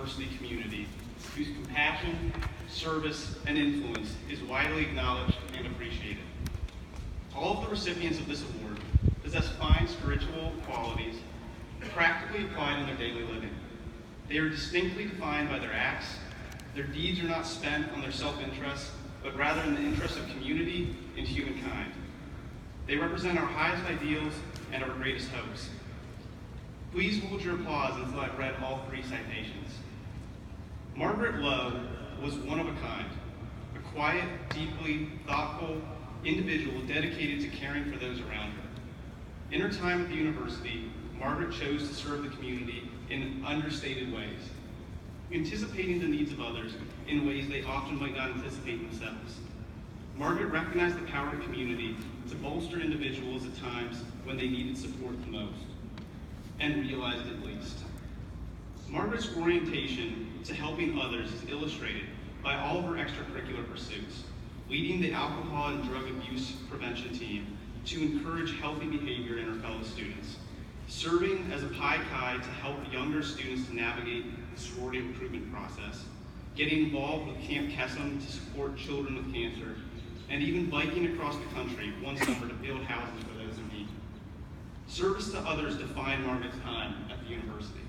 university community whose compassion, service, and influence is widely acknowledged and appreciated. All of the recipients of this award possess fine spiritual qualities practically applied in their daily living. They are distinctly defined by their acts. Their deeds are not spent on their self-interest, but rather in the interest of community and humankind. They represent our highest ideals and our greatest hopes. Please hold your applause until I've read all 3 citations. Margaret Lowe was one of a kind, a quiet, deeply thoughtful individual dedicated to caring for those around her. In her time at the university, Margaret chose to serve the community in understated ways, anticipating the needs of others in ways they often might not anticipate themselves. Margaret recognized the power of community to bolster individuals at times when they needed support the most, and realized it least. Margaret's orientation to helping others is illustrated by all of her extracurricular pursuits, leading the alcohol and drug abuse prevention team to encourage healthy behavior in her fellow students, serving as a Pi Chi to help younger students to navigate the sorority recruitment process, getting involved with Camp Kesem to support children with cancer, and even biking across the country one summer to build houses for those in need. Service to others defined Margaret's time at the university.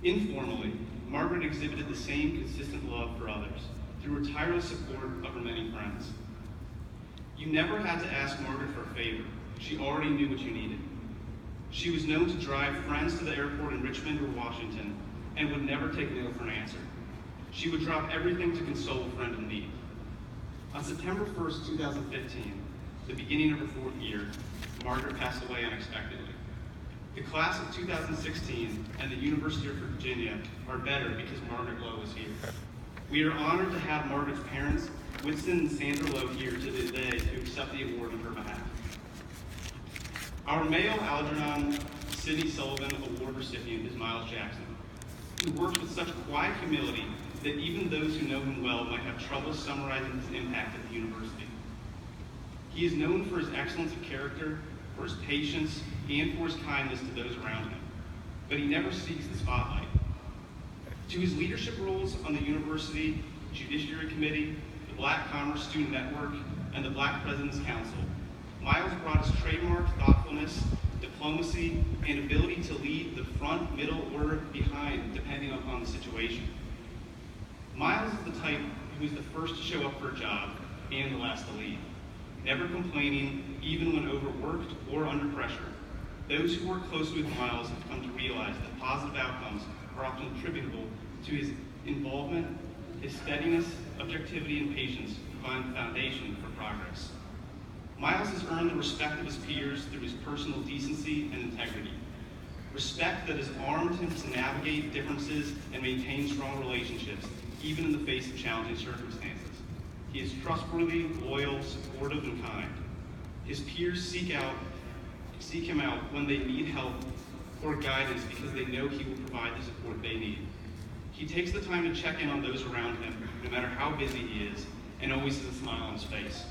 Informally, Margaret exhibited the same consistent love for others through her tireless support of her many friends. You never had to ask Margaret for a favor. She already knew what you needed. She was known to drive friends to the airport in Richmond or Washington and would never take no for an answer. She would drop everything to console a friend in need. On September 1st, 2015, the beginning of her 4th year, Margaret passed away unexpectedly. The class of 2016 and the University of Virginia are better because Margaret Lowe is here. We are honored to have Margaret's parents, Winston and Sandra Lowe, here today to accept the award on her behalf. Our male Algernon Sydney Sullivan Award recipient is Miles Jackson, who works with such quiet humility that even those who know him well might have trouble summarizing his impact at the university. He is known for his excellence of character, for his patience, and for his kindness to those around him, but he never seeks the spotlight. To his leadership roles on the University Judiciary Committee, the Black Commerce Student Network, and the Black President's Council, Miles brought his trademark thoughtfulness, diplomacy, and ability to lead the front, middle, or behind, depending upon the situation. Miles is the type who is the first to show up for a job and the last to leave, never complaining even when overworked or under pressure. Those who work closely with Miles have come to realize that positive outcomes are often attributable to his involvement, his steadiness, objectivity, and patience provide the foundation for progress. Miles has earned the respect of his peers through his personal decency and integrity, respect that has armed him to navigate differences and maintain strong relationships, even in the face of challenging circumstances. He is trustworthy, loyal, supportive, and kind. His peers seek him out when they need help or guidance because they know he will provide the support they need. He takes the time to check in on those around him, no matter how busy he is, and always has a smile on his face.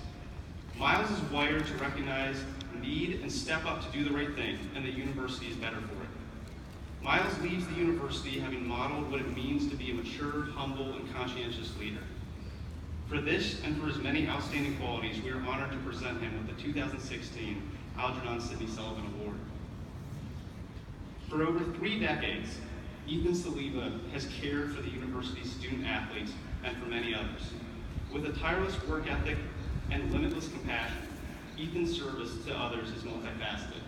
Miles is wired to recognize need and step up to do the right thing, and the university is better for it. Miles leaves the university having modeled what it means to be a mature, humble, and conscientious leader. For this and for his many outstanding qualities, we are honored to present him with the 2016 Algernon Sydney Sullivan Award. For over 3 decades, Ethan Saliba has cared for the university's student athletes and for many others. With a tireless work ethic and limitless compassion, Ethan's service to others is multifaceted.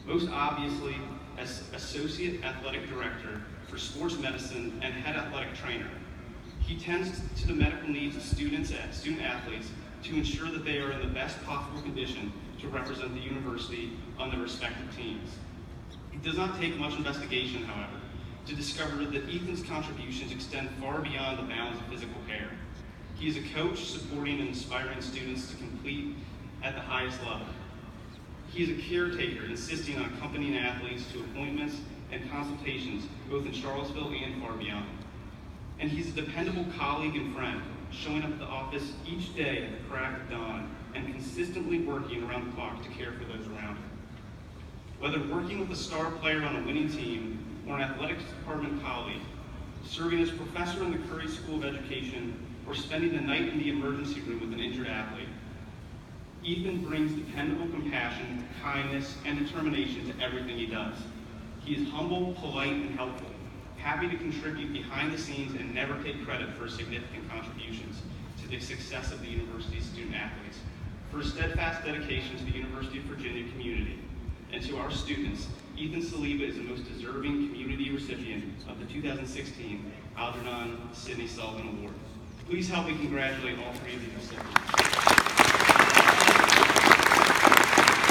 Most obviously, as Associate Athletic Director for Sports Medicine and Head Athletic Trainer, he tends to the medical needs of student athletes to ensure that they are in the best possible condition to represent the university on their respective teams. It does not take much investigation, however, to discover that Ethan's contributions extend far beyond the bounds of physical care. He is a coach supporting and inspiring students to compete at the highest level. He is a caretaker insisting on accompanying athletes to appointments and consultations both in Charlottesville and far beyond. And he's a dependable colleague and friend, showing up at the office each day at the crack of dawn and consistently working around the clock to care for those around him. Whether working with a star player on a winning team or an athletics department colleague, serving as professor in the Curry School of Education, or spending the night in the emergency room with an injured athlete. Ethan brings dependable compassion, kindness, and determination to everything he does. He is humble, polite, and helpful, happy to contribute behind the scenes and never take credit for his significant contributions to the success of the university's student athletes. For his steadfast dedication to the University of Virginia community and to our students, Ethan Saliba is the most deserving community recipient of the 2016 Algernon Sydney Sullivan Award. Please help me congratulate all three of the recipients.